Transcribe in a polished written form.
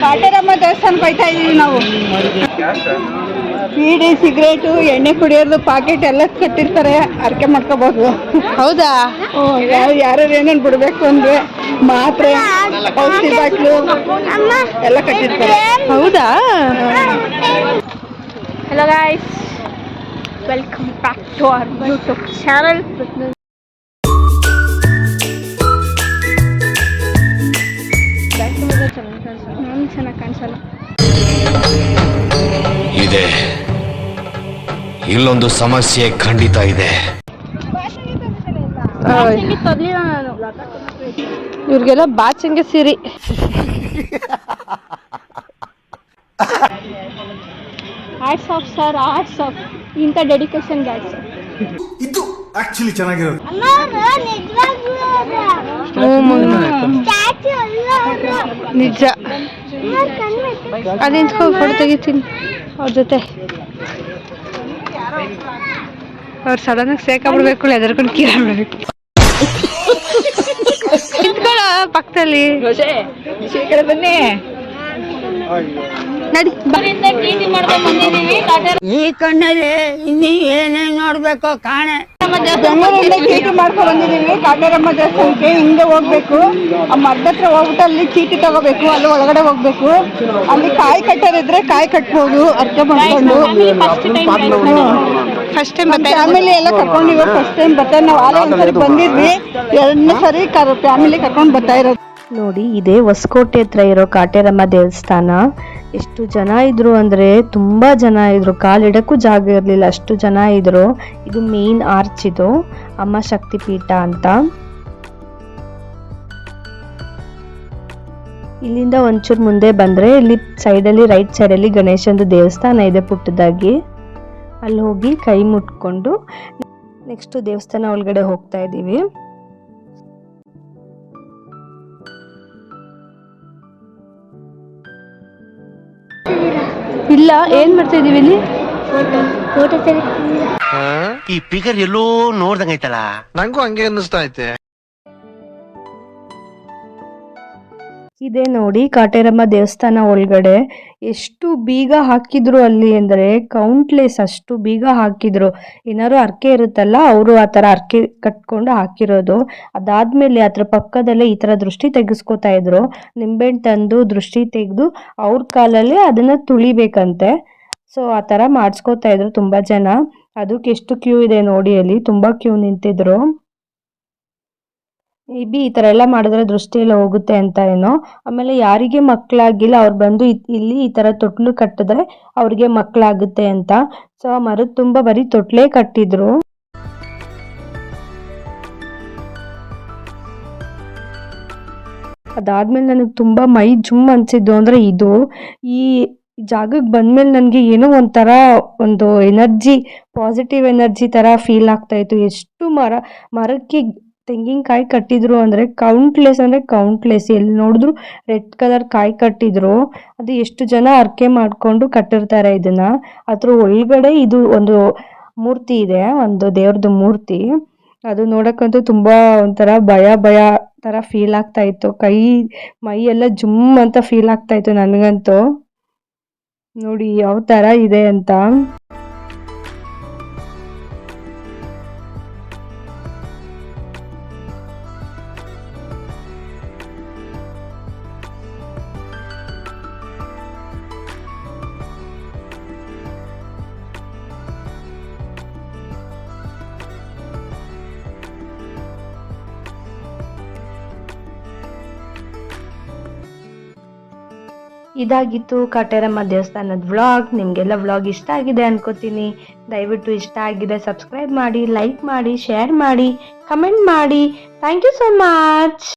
ಕಾಟೇರಮ್ಮ ದೇವಸ್ಥಾನಕ್ಕೆ ಹೋಯ್ತಾ ಇದೀವಿ ನಾವು. ಬೀಡಿ ಸಿಗರೇಟು ಎಣ್ಣೆ ಕುಡಿಯೋದು ಪಾಕೆಟ್ ಎಲ್ಲ ಕಟ್ಟಿರ್ತಾರೆ, ಅರ್ಕೆ ಮಾಡ್ಕೋಬಹುದು. ಹೌದಾ? ಯಾರು ಏನೇನು ಬಿಡ್ಬೇಕು ಅಂದ್ರೆ ಮಾತ್ರೆ, ಔಷಧಿ ಬಾಟ್ಲು ಎಲ್ಲ ಕಟ್ಟಿರ್ತಾರೆ. ಹೌದಾ? Hello guys, welcome back to our YouTube channel. ಚೆನ್ನಾಗಿ ಕಾಣಿಸಲ್ಲ. ಇದೆ, ಇಲ್ಲೊಂದು ಸಮಸ್ಯೆ ಖಂಡಿತ ಇದೆ. ಇವ್ರಿಗೆಲ್ಲ ಬಾಚಂಗೆ ಸಿರಿ. Hats off sir, hats off. ಇಂಥ ಡೆಡಿಕೇಶನ್ ಹ್ಯಾಟ್ಸ್ ಆಫ್. ಇದು ಆಕ್ಚುಲಿ ಚೆನ್ನಾಗಿರೋದು. ನಿಜ. ಅಲ್ಲಿ ನಿಂತ್ಕೊಂಡು ಫೋಟೋ ತೆಗಿತೀನಿ ಅವ್ರ ಜೊತೆ. ಅವ್ರು ಸಡನ್ ಆಗಿ ಸೇಕಾಬಿಡ್ಬೇಕು, ಎದರ್ಕೊಂಡು ಕೀರಾಡ್ಬೇಕು. ನಿಂತ್ಕೊಳ್ಳ ಪಕ್ಕದಲ್ಲಿ. ಬನ್ನಿ ನಡಿ. ಈ ಕಣ್ಣಲ್ಲಿ ಇನ್ನೀ ಏನೇನ್ ನೋಡ್ಬೇಕು ಕಾಣೆ. ಬೆಂಗಳೂರಿಂದ ಚೀಟಿ ಮಾಡ್ಕೊ ಬಂದಿದೀವಿ ಕಾಟೇರಮ್ಮ ದೇವಸ್ಥಾನಕ್ಕೆ. ಹಿಂಗೆ ಹೋಗ್ಬೇಕು, ಆ ಮರದ ಹತ್ರ ಹೋಗ್ಬಿಟ್ಟು ಅಲ್ಲಿ ಚೀಟಿ ತಗೋಬೇಕು, ಅಲ್ಲಿ ಒಳಗಡೆ ಹೋಗ್ಬೇಕು. ಅಲ್ಲಿ ಕಾಯಿ ಕಟ್ಟೋದಿದ್ರೆ ಕಾಯಿ ಕಟ್ಬೋದು, ಅರ್ಕೆ ಮಾಡ್ಕೊಂಡು. ಫಸ್ಟ್ ಟೈಮ್ ಫ್ಯಾಮಿಲಿ ಎಲ್ಲ ಕರ್ಕೊಂಡು ಇವಾಗ ಫಸ್ಟ್ ಟೈಮ್ ಬರ್ತಾರೆ. ನಾವು ಆಲೇ ಒಂದ್ಸರಿ ಬಂದಿದ್ವಿ, ಎರಡನೇ ಸರಿ ಫ್ಯಾಮಿಲಿ ಕರ್ಕೊಂಡು ಬರ್ತಾ ಇರೋದು. ನೋಡಿ, ಇದೇ ಹೊಸಕೋಟೆ ಹತ್ರ ಇರೋ ಕಾಟೇರಮ್ಮ ದೇವಸ್ಥಾನ. ಎಷ್ಟು ಜನ ಇದ್ರು ಅಂದ್ರೆ ತುಂಬಾ ಜನ ಇದ್ರು, ಕಾಲಿಡಕ್ಕೂ ಜಾಗ ಇರಲಿಲ್ಲ, ಅಷ್ಟು ಜನ ಇದ್ರು. ಇದು ಮೇನ್ ಆರ್ಚ್, ಇದು ಅಮ್ಮ ಶಕ್ತಿ ಪೀಠ ಅಂತ. ಇಲ್ಲಿಂದ ಒಂಚೂರು ಮುಂದೆ ಬಂದ್ರೆ ಇಲ್ಲಿ ಸೈಡಲ್ಲಿ ರೈಟ್ ಸೈಡಲ್ಲಿ ಗಣೇಶಂದು ದೇವಸ್ಥಾನ ಇದೆ ಪುಟ್ಟದಾಗಿ. ಅಲ್ಲಿ ಹೋಗಿ ಕೈ ಮುಟ್ಕೊಂಡು ನೆಕ್ಸ್ಟ್ ದೇವಸ್ಥಾನ ಒಳಗಡೆ ಹೋಗ್ತಾ ಇದ್ದೀವಿ. ಇಲ್ಲ, ಏನ್ ಮಾಡ್ತಾ ಇದೀವಿ ಇಲ್ಲಿ? ಈ ಫಿಗರ್ ಎಲ್ಲೋ ನೋಡ್ದಂಗೈತಲ್ಲ. ನಂಗೂ ಹಂಗೆ ಅನ್ನಿಸ್ತಾ ಐತೆ. ಇದೆ ನೋಡಿ ಕಾಟೇರಮ್ಮ ದೇವಸ್ಥಾನ ಒಳಗಡೆ ಎಷ್ಟು ಬೀಗ ಹಾಕಿದ್ರು ಅಲ್ಲಿ ಅಂದ್ರೆ ಕೌಂಟ್ಲೆಸ್, ಅಷ್ಟು ಬೀಗ ಹಾಕಿದ್ರು. ಏನಾದ್ರು ಅರ್ಕೆ ಇರುತ್ತಲ್ಲ, ಅವರು ಆ ತರ ಅರ್ಕೆ ಕಟ್ಕೊಂಡು ಹಾಕಿರೋದು. ಅದಾದ್ಮೇಲೆ ಅದ್ರ ಪಕ್ಕದಲ್ಲೇ ಈ ತರ ದೃಷ್ಟಿ ತೆಗೆಸ್ಕೋತಾ ಇದ್ರು. ನಿಂಬೆಹಣ್ಣು ತಂದು ದೃಷ್ಟಿ ತೆಗೆದು ಅವ್ರ ಕಾಲಲ್ಲಿ ಅದನ್ನ ತುಳಿಬೇಕಂತೆ. ಸೊ ಆ ತರ ಮಾಡಿಸ್ಕೋತಾ ಇದ್ರು ತುಂಬಾ ಜನ. ಅದಕ್ಕೆ ಎಷ್ಟು ಕ್ಯೂ ಇದೆ ನೋಡಿ, ಅಲ್ಲಿ ತುಂಬಾ ಕ್ಯೂ ನಿಂತಿದ್ರು. ಮೇ ಬಿ ಈ ತರ ಎಲ್ಲ ಮಾಡಿದ್ರೆ ದೃಷ್ಟಿ ಎಲ್ಲ ಹೋಗುತ್ತೆ ಅಂತ ಏನೋ. ಆಮೇಲೆ ಯಾರಿಗೆ ಮಕ್ಕಳಾಗಿಲ್ಲ ಅವ್ರು ಬಂದು ಇಲ್ಲಿ ಈ ತರ ತೊಟ್ಲು ಕಟ್ಟಿದ್ರೆ ಅವ್ರಿಗೆ ಮಕ್ಕಳಾಗುತ್ತೆ ಅಂತ. ಸೊ ಆ ಮರದ ತುಂಬಾ ಬರೀ ತೊಟ್ಲೇ ಕಟ್ಟಿದ್ರು. ಅದಾದ್ಮೇಲೆ ನನಗೆ ತುಂಬಾ ಮೈ ಜುಮ್ ಅನ್ಸಿದ್ದು ಅಂದ್ರೆ ಇದು. ಈ ಜಾಗಕ್ಕೆ ಬಂದ್ಮೇಲೆ ನನಗೆ ಏನೋ ಒಂಥರ ಒಂದು ಎನರ್ಜಿ, ಪಾಸಿಟಿವ್ ಎನರ್ಜಿ ತರ ಫೀಲ್ ಆಗ್ತಾ ಇತ್ತು. ಎಷ್ಟು ಮರಕ್ಕೆ ತೆಂಗಿನಕಾಯಿ ಕಟ್ಟಿದ್ರು ಅಂದ್ರೆ ಕೌಂಟ್ಲೆಸ್, ಎಲ್ಲಿ ನೋಡಿದ್ರು ರೆಡ್ ಕಲರ್ ಕಾಯಿ ಕಟ್ಟಿದ್ರು. ಅದು ಎಷ್ಟು ಜನ ಅರ್ಕೆ ಮಾಡ್ಕೊಂಡು ಕಟ್ಟಿರ್ತಾರೆ ಇದನ್ನ. ಅದ್ರ ಒಳಗಡೆ ಇದು ಒಂದು ಮೂರ್ತಿ ಇದೆ, ಒಂದು ದೇವ್ರದ್ದು ಮೂರ್ತಿ. ಅದು ನೋಡಕ್ಕಂತೂ ತುಂಬಾ ಒಂಥರ ಭಯ ತರ ಫೀಲ್ ಆಗ್ತಾ ಇತ್ತು. ಮೈ ಎಲ್ಲ ಜುಮ್ ಅಂತ ಫೀಲ್ ಆಗ್ತಾ ಇತ್ತು ನನಗಂತೂ. ನೋಡಿ ಯಾವ ತರ ಇದೆ ಅಂತ. ಇದಾಗಿತ್ತು ಕಾಟೇರಮ್ಮ ದೇವಸ್ಥಾನದ ವ್ಲಾಗ್. ನಿಮಗೆಲ್ಲ ವ್ಲಾಗ್ ಇಷ್ಟ ಆಗಿದೆ ಅನ್ಕೋತೀನಿ. ದಯವಿಟ್ಟು ಇಷ್ಟ ಆಗಿದೆ ಸಬ್ಸ್ಕ್ರೈಬ್ ಮಾಡಿ, ಲೈಕ್ ಮಾಡಿ, ಶೇರ್ ಮಾಡಿ, ಕಮೆಂಟ್ ಮಾಡಿ. Thank you so much.